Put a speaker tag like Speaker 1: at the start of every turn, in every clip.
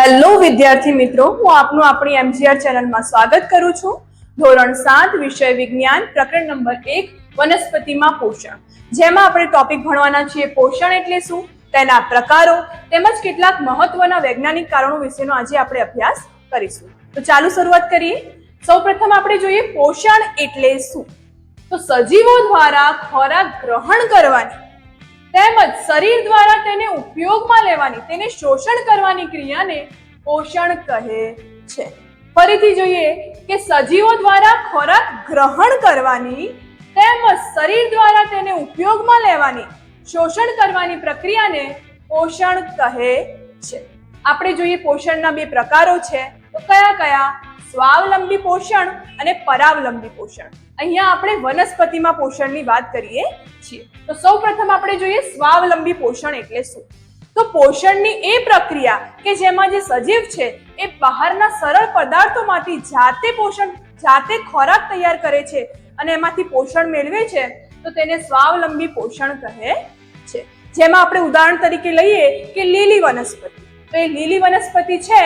Speaker 1: Hello વિદ્યાર્થી મિત્રો, હું આપનું આપણી એમજીઆર ચેનલમાં સ્વાગત કરું છું. ધોરણ 7 વિષય વિજ્ઞાન પ્રકરણ નંબર 1 વનસ્પતિમાં પોષણ, જેમાં આપણે ટોપિક ભણવાના છીએ પોષણ એટલે શું, તેના પ્રકારો તેમજ કેટલાક મહત્વના વૈજ્ઞાનિક કારણો વિશેનો આજે આપણે અભ્યાસ કરીશું. તો ચાલો શરૂઆત કરીએ. સૌપ્રથમ આપણે જોઈએ પોષણ એટલે શું. તો સજીવો દ્વારા ખોરાક ગ્રહણ કરવાની તેમજ શરીર દ્વારા તેને ઉપયોગમાં લેવાની, તેને શોષણ કરવાની ક્રિયાને પોષણ કહે છે. ફરીથી જોઈએ કે સજીવો દ્વારા ખોરાક ગ્રહણ કરવાની તેમજ શરીર દ્વારા તેને ઉપયોગમાં લેવાની, શોષણ કરવાની પ્રક્રિયાને પોષણ કહે છે. આપણે જોઈએ પોષણના બે પ્રકારો છે. તો કયા કયા? સ્વાવલંબી પોષણ અને પરાવલંબી પોષણ. અહીંયા આપણે વનસ્પતિમાં પોષણની વાત કરીએ છીએ. તો સૌપ્રથમ આપણે જોઈએ સ્વાવલંબી પોષણ એટલે શું. તો પોષણની એ પ્રક્રિયા કે જેમાં જે સજીવ છે એ બહારના સરળ પદાર્થોમાંથી જાતે ખોરાક તૈયાર કરે છે અને એમાંથી પોષણ મેળવે છે, તો તેને સ્વાવલંબી પોષણ કહે છે. જેમાં આપણે ઉદાહરણ તરીકે લઈએ કે લીલી વનસ્પતિ. તો એ લીલી વનસ્પતિ છે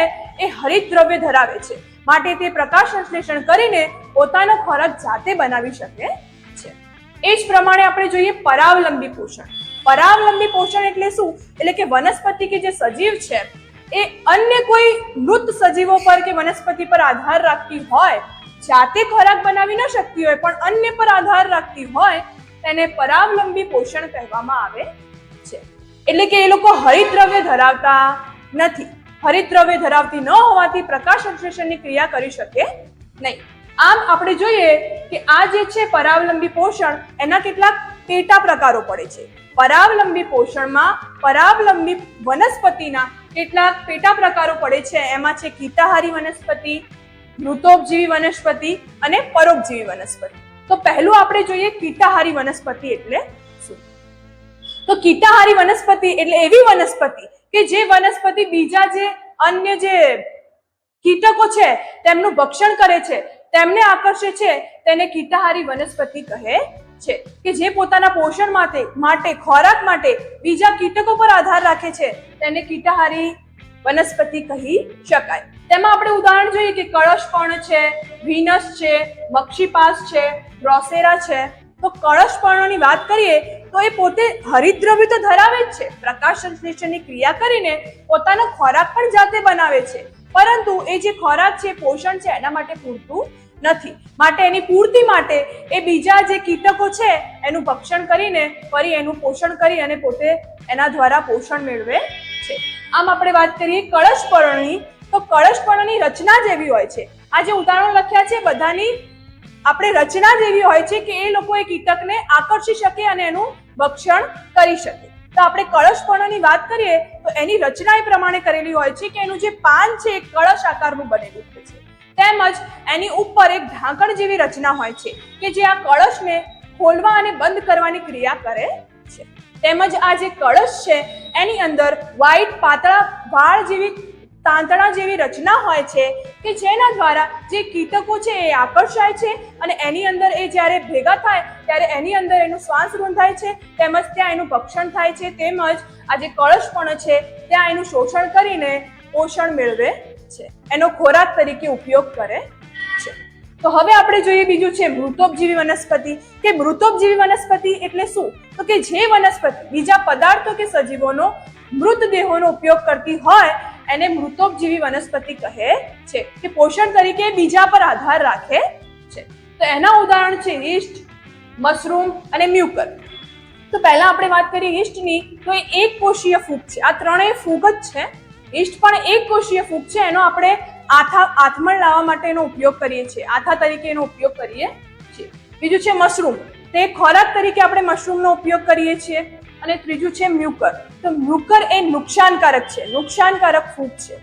Speaker 1: એ હરિતદ્રવ્ય ધરાવે છે, માટે તે પ્રકાશ સંશ્લેષણ કરીને પોતાનો ખોરાક જાતે બનાવી શકે છે. એ જ પ્રમાણે આપણે જોઈએ પરાવલંબી પોષણ. પરાવલંબી પોષણ એટલે શું? એટલે કે વનસ્પતિ કે જે સજીવ છે એ અન્ય કોઈ મૃત સજીવો પર કે વનસ્પતિ પર આધાર રાખતી હોય, જાતે ખોરાક બનાવી ન શકતી હોય પણ અન્ય પર આધાર રાખતી હોય, તેને પરાવલંબી પોષણ કહેવામાં આવે છે. એટલે કે એ લોકો હરિતદ્રવ્ય ધરાવતા નથી. હરિતદ્રવ્ય ધરાવતી ન હોવાથી પ્રકાશ સંશ્લેષણની ક્રિયા કરી શકે નહીં. આમ આપણે જોઈએ કે આ જે છે પરાવલંબી પોષણ, એના કેટલાક પેટા પ્રકારો પડે છે. પરાવલંબી પોષણમાં પરાવલંબી વનસ્પતિના કેટલાક પેટા પ્રકારો પડે છે. એમાં છે કીટાહારી વનસ્પતિ, મૃતોપજીવી વનસ્પતિ અને પરોપજીવી વનસ્પતિ. તો પહેલું આપણે જોઈએ કીટાહારી વનસ્પતિ એટલે શું. તો કીટાહારી વનસ્પતિ એટલે એવી વનસ્પતિ કે જે વનસ્પતિ બીજા જે અન્ય જે કીટકો છે તેમનું ભક્ષણ કરે છે, તેમને આકર્ષે છે, તેને કીટાહારી વનસ્પતિ કહે છે. કે જે પોતાના પોષણ માટે ખોરાક માટે બીજા કીટકો પર આધાર રાખે છે, તેને કીટાહારી વનસ્પતિ કહી શકાય. તેમાં આપણે ઉદાહરણ જોઈએ કે કળશપર્ણ છે, વિનસ છે, મક્ષીપાસ છે, બ્રોસેરા છે. તો કળશપર્ણની વાત કરીએ તો એ પોતે હરિતદ્રવ્ય તો ધરાવે જ છે, પ્રકાશ સંશ્લેષણની ક્રિયા કરીને પોતાનો ખોરાક પણ જાતે બનાવે છે, પરંતુ એ જે ખોરાક છે પોષણ છે એના માટે પૂરતું નથી. માટે એની પૂર્તિ માટે એ બીજા જે કીટકો છે એનું ભક્ષણ કરીને ફરી એનું પોષણ કરી અને પોતે એના દ્વારા પોષણ મેળવે છે. આમ આપણે વાત કરીએ કળશપર્ણની, તો કળશપર્ણની રચના જેવી હોય છે. આ જે ઉદાહરણો લખ્યા છે બધાની આપણે રચના જેવી હોય છે કે એ લોકો એ કીટકને આકર્ષી શકે અને એનું ભક્ષણ કરી શકે. તો આપણે કળશપર્ણની વાત કરીએ તો એની રચના એ પ્રમાણે કરેલી હોય છે કે એનું જે પાન છે એ કળશ આકારનું બનેલું હોય છે, તેમજ એની ઉપર એક ઢાંકણ જેવી રચના હોય છે કે જે આ કળશને ખોલવા અને બંધ કરવાની ક્રિયા કરે છે. તેમજ આ જે કળશ છે એની અંદર વ્હાઈટ પાતળા વાળ જેવી તાંતણા જેવી રચના હોય છે કે જેના દ્વારા જે કીટકો છે એ આકર્ષાય છે અને એની અંદર એ જ્યારે ભેગા થાય ત્યારે એની અંદર એનું શ્વાસ રૂંધાય છે, તેમજ ત્યાં એનું ભક્ષણ થાય છે, તેમજ આ જે કળશપર્ણ છે ત્યાં એનું શોષણ કરીને પોષણ મેળવે છે, એનો ખોરાક તરીકે ઉપયોગ કરે છે. તો હવે આપણે જોઈએ બીજું છે મૃતોપજીવી વનસ્પતિ. કે મૃતોપજીવી વનસ્પતિ એટલે શું? તો કે જે વનસ્પતિ બીજા પદાર્થો કે સજીવોનો મૃતદેહોનો ઉપયોગ કરતી હોય એને મૃતોપજીવી વનસ્પતિ કહે છે, કે પોષણ તરીકે બીજા પર આધાર રાખે છે. તો એના ઉદાહરણ છે ઈસ્ટ, મશરૂમ અને મ્યુકર. તો પહેલા આપણે વાત કરીએ ઈસ્ટની, તો એ એક કોષીય ફૂગ છે. આ ત્રણેય ફૂગ જ છે. ઈસ્ટ પણ એક કોષીય ફૂગ છે. એનો આપણે આથમણ લાવવા માટે એનો ઉપયોગ કરીએ છીએ, આથા તરીકે એનો ઉપયોગ કરીએ છીએ. બીજું છે મશરૂમ, તે ખોરાક તરીકે આપણે મશરૂમનો ઉપયોગ કરીએ છીએ. અને ત્રીજું છે મ્યુકર. તો મ્યુકર એ નુકસાનકારક છે, નુકસાનકારક ફૂગ છે.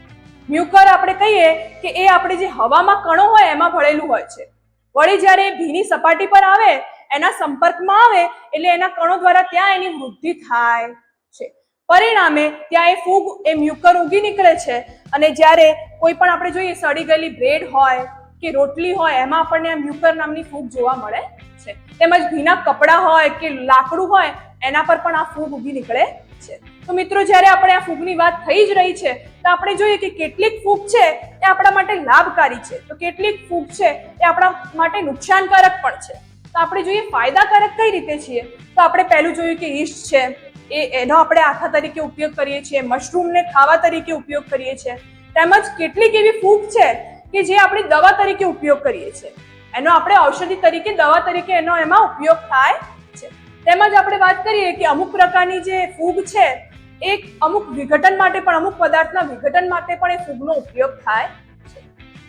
Speaker 1: મ્યુકર આપણે કહીએ કે એ આપણે જે હવામાં કણો હોય એમાં ભળેલું હોય છે, વળી જ્યારે ભીની સપાટી પર આવે, એના સંપર્કમાં આવે એટલે એના કણો દ્વારા ત્યાં એની વૃદ્ધિ થાય છે. પરિણામે ત્યાં એ ફૂગ એ મ્યુકર ઉગી નીકળે છે અને જ્યારે કોઈ પણ આપણે જોઈએ સડી ગયેલી બ્રેડ હોય કે રોટલી હોય એમાં આપણને આ મ્યુકર નામની ફૂગ જોવા મળે છે. તેમજ ભીના કપડા હોય કે લાકડું હોય એના પર પણ આ ફૂગ ઉગી નીકળે છે. તો મિત્રો, જ્યારે આપણે આ ફૂગની વાત થઈ જ રહી છે તો આપણે જોઈએ કે કેટલીક ફૂગ છે એ આપણા માટે લાભકારી છે, તો કેટલીક ફૂગ છે એ આપણા માટે નુકસાનકારક પણ છે. તો આપણે જોઈએ ફાયદાકારક કઈ રીતે છીએ. તો આપણે પહેલું જોયું કે ઈસ્ટ છે એનો આપણે આથા તરીકે ઉપયોગ કરીએ છીએ, મશરૂમને ખાવા તરીકે ઉપયોગ કરીએ છીએ. તેમજ કેટલીક એવી ફૂગ છે કે જે આપણે દવા તરીકે ઉપયોગ કરીએ છીએ, એનો આપણે ઔષધિ તરીકે દવા તરીકે એનો એમાં ઉપયોગ થાય છે. તેમજ આપણે વાત કરીએ કે અમુક પ્રકારની જે ફૂગ છે એ અમુક વિઘટન માટે પણ, અમુક પદાર્થના વિઘટન માટે પણ એ ફૂગનો ઉપયોગ થાય છે.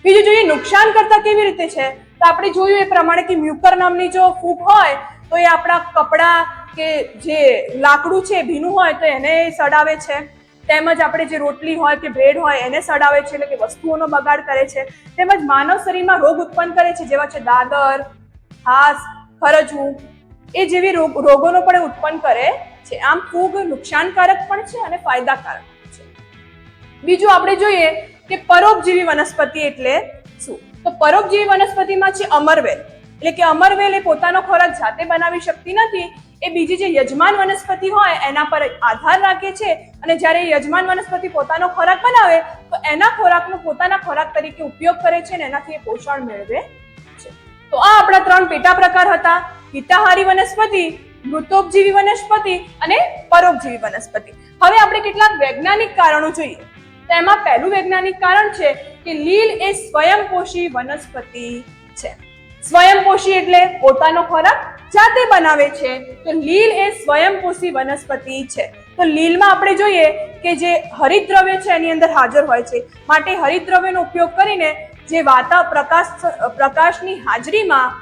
Speaker 1: બીજું જોઈએ નુકસાન કરતા કેવી રીતે છે. તો આપણે જોયું એ પ્રમાણે કે મ્યુકર નામની જો ફૂગ હોય તો એ આપણા કપડા કે જે લાકડું છે ભીનું હોય તો એને સડાવે છે. તેમજ આપણે જે રોટલી હોય કે બ્રેડ હોય એને સડાવે છે, એટલે કે વસ્તુઓનો બગાડ કરે છે. તેમજ માનવ શરીરમાં રોગ ઉત્પન્ન કરે છે, જેવા છે દાદર, ખાસ, ખરજવું, એ જેવી રોગોનો પણ ઉત્પન્ન કરે છે. આમ ફૂગ નુકસાનકારક પણ છે અને ફાયદાકારક પણ છે. બીજું આપણે જોઈએ કે પરોપજીવી વનસ્પતિ એટલે શું. તો પરોપજીવી વનસ્પતિમાં છે અમરવેલ, એટલે કે અમરવેલ એ પોતાનો ખોરાક જાતે બનાવી શકતી નથી, એ બીજી જે યજમાન વનસ્પતિ હોય એના પર આધાર રાખે છે. અને જ્યારે યજમાન વનસ્પતિ પોતાનો ખોરાક બનાવે તો એના ખોરાકનો પોતાના ખોરાક તરીકે ઉપયોગ કરે છે અને એનાથી એ પોષણ મેળવે છે. તો આ આપણા 3 પેટા પ્રકાર હતા: હિતાહારી વનસ્પતિ, મૃતોપજીવી વનસ્પતિ અને પરોપજીવી વનસ્પતિ. હવે આપણે કેટલાક વૈજ્ઞાનિક કારણો જોઈએ. તો એમાં પહેલું વૈજ્ઞાનિક કારણ છે કે લીલ એ સ્વયંપોષી વનસ્પતિ છે. સ્વયંપોષી એટલે પોતાનો ખોરાક જાતે બનાવે છે, તો લીલ એ સ્વયંપોષી વનસ્પતિ છે. તો લીલમાં આપણે જોઈએ કે જે હરિતદ્રવ્ય છે એની અંદર હાજર હોય છે, માટે હરિતદ્રવ્યનો ઉપયોગ કરીને જે પ્રકાશની હાજરીમાં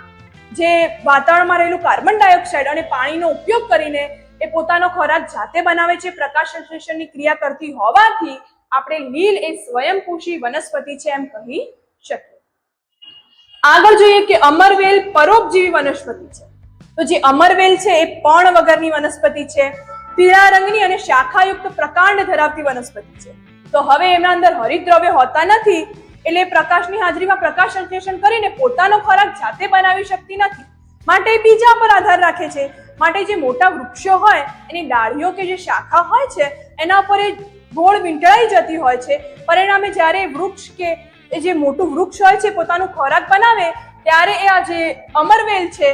Speaker 1: જે વાતાવરણમાં રહેલું કાર્બન ડાયોક્સાઇડ અને પાણીનો ઉપયોગ કરીને એ પોતાનો ખોરાક જાતે બનાવે છે. પ્રકાશ સંશ્લેષણની ક્રિયા કરતી હોવાથી આપણે લીલ એ સ્વયંપોષી વનસ્પતિ છે એમ કહી શકીએ. આગળ જોઈએ કે અમરવેલ પરોપજીવી વનસ્પતિ છે. તો જે અમરવેલ છે એ પર્ણ વગરની વનસ્પતિ છે, પીળા રંગની અને શાખાયુક્ત પ્રકાંડ ધરાવતી વનસ્પતિ છે. તો હવે એના અંદર હરિતદ્રવ્ય હોતા નથી, એટલે પ્રકાશની હાજરીમાં પ્રકાશ સંશ્લેષણ કરીને પોતાનો ખોરાક જાતે બનાવી શકતી નથી, માટે બીજા પર આધાર રાખે છે. માટે જે મોટા વૃક્ષો હોય એની ડાળીઓ કે જે શાખા હોય છે એના પર એ ગોળ વીંટળાઈ જતી હોય છે. પરિણામે જ્યારે વૃક્ષ કે એ જે મોટું વૃક્ષ હોય છે પોતાનો ખોરાક બનાવે ત્યારે એ આ જે અમરવેલ છે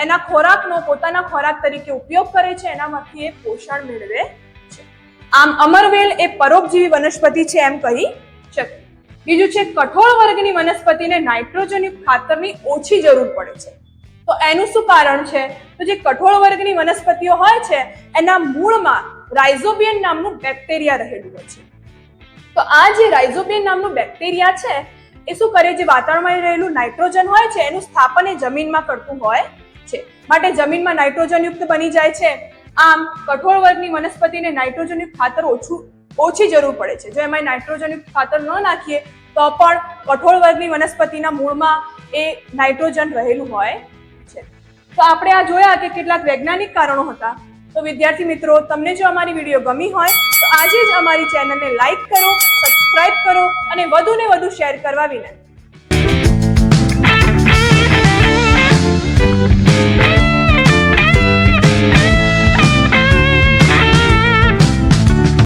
Speaker 1: એના ખોરાકનો પોતાના ખોરાક તરીકે ઉપયોગ કરે છે, એનામાંથી એ પોષણ મેળવે છે. આમ અમરવેલ એ પરોપજીવી વનસ્પતિ છે એમ કહી શકીએ. બીજું છે કઠોળ વર્ગની વનસ્પતિને નાઇટ્રોજનયુક્ત ખાતરની ઓછી જરૂર પડે છે. તો એનું શું કારણ છે? તો જે કઠોળ વર્ગની વનસ્પતિઓ હોય છે એના મૂળમાં રાઇઝોબિયમ નામનું બેક્ટેરિયા રહેલું હોય છે. તો આ જે રાઇઝોબિયમ નામનું બેક્ટેરિયા છે એ શું કરે, જે વાતાવરણમાં રહેલું નાઇટ્રોજન હોય છે એનું સ્થાપન એ જમીનમાં કરતું હોય છે, માટે જમીનમાં નાઇટ્રોજનયુક્ત બની જાય છે. આમ કઠોળ વર્ગની વનસ્પતિને નાઇટ્રોજનયુક્ત ખાતર ઓછી જરૂર પડે છે. જો એમાં નાઇટ્રોજનયુક્ત ખાતર ન નાખીએ તો પણ કઠોળ વર્ગની વનસ્પતિના મૂળમાં એ નાઇટ્રોજન રહેલું હોય છે. તો આપણે આ જોયા કે કેટલાક વૈજ્ઞાનિક કારણો હતા. તો વિદ્યાર્થી મિત્રો, તમને જો અમારી વિડીયો ગમી હોય તો આજે જ અમારી ચેનલને લાઈક કરો, સબસ્ક્રાઇબ કરો અને વધુને વધુ શેર કરવા વિનંતી.